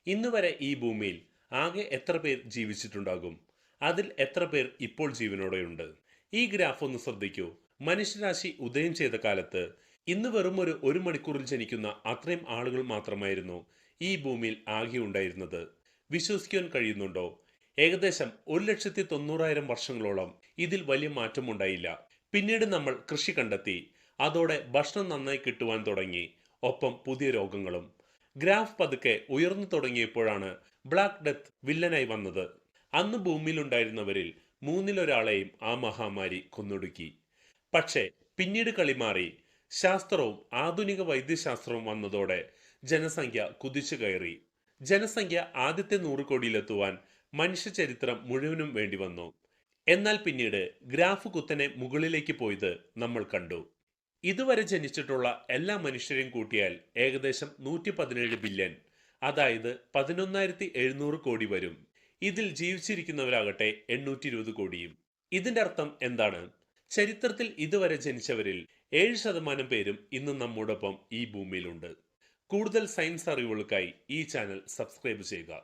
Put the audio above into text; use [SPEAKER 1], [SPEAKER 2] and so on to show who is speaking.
[SPEAKER 1] ഇന്ന് വരെ ഈ ഭൂമിയിൽ ആകെ എത്ര പേർ ജീവിച്ചിട്ടുണ്ടാകും? അതിൽ എത്ര പേർ ഇപ്പോൾ ജീവനോടെയുണ്ട്? ഈ ഗ്രാഫ് ഒന്ന് ശ്രദ്ധിക്കൂ. മനുഷ്യരാശി ഉദയം ചെയ്ത കാലത്ത് ഇന്ന് വെറും ഒരു മണിക്കൂറിൽ ജനിക്കുന്ന അത്രയും ആളുകൾ മാത്രമായിരുന്നു ഈ ഭൂമിയിൽ ആകെ ഉണ്ടായിരുന്നത്. വിശ്വസിക്കാൻ കഴിയുന്നുണ്ടോ? ഏകദേശം 1,90,000 വർഷങ്ങളോളം ഇതിൽ വലിയ മാറ്റമുണ്ടായില്ല. പിന്നീട് നമ്മൾ കൃഷി കണ്ടെത്തി. അതോടെ ഭക്ഷണം നന്നായി കിട്ടുവാൻ തുടങ്ങി. ഒപ്പം പുതിയ രോഗങ്ങളും. ഗ്രാഫ് പതുക്കെ ഉയർന്നു തുടങ്ങിയപ്പോഴാണ് ബ്ലാക്ക് ഡെത്ത് വില്ലനായി വന്നത്. അന്ന് ഭൂമിയിലുണ്ടായിരുന്നവരിൽ മൂന്നിലൊരാളെയും ആ മഹാമാരി കൊന്നൊടുക്കി. പക്ഷേ പിന്നീട് കളി മാറി. ശാസ്ത്രവും ആധുനിക വൈദ്യശാസ്ത്രവും വന്നതോടെ ജനസംഖ്യ കുതിച്ചു കയറി. ജനസംഖ്യ ആദ്യത്തെ 100 കോടിയിലെത്തുവാൻ മനുഷ്യ ചരിത്രം മുഴുവനും വേണ്ടി വന്നു. എന്നാൽ പിന്നീട് ഗ്രാഫ് കുത്തനെ മുകളിലേക്ക് പോയത് നമ്മൾ കണ്ടു. ഇതുവരെ ജനിച്ചിട്ടുള്ള എല്ലാ മനുഷ്യരെയും കൂട്ടിയാൽ ഏകദേശം 117 ബില്യൺ, അതായത് 11,700 കോടി വരും. ഇതിൽ ജീവിച്ചിരിക്കുന്നവരാകട്ടെ 820 കോടിയും. ഇതിന്റെ അർത്ഥം എന്താണ്? ചരിത്രത്തിൽ ഇതുവരെ ജനിച്ചവരിൽ 7% പേരും ഇന്ന് നമ്മോടൊപ്പം ഈ ഭൂമിയിലുണ്ട്. കൂടുതൽ സയൻസ് അറിവുകൾക്കായി ഈ ചാനൽ സബ്സ്ക്രൈബ് ചെയ്യുക.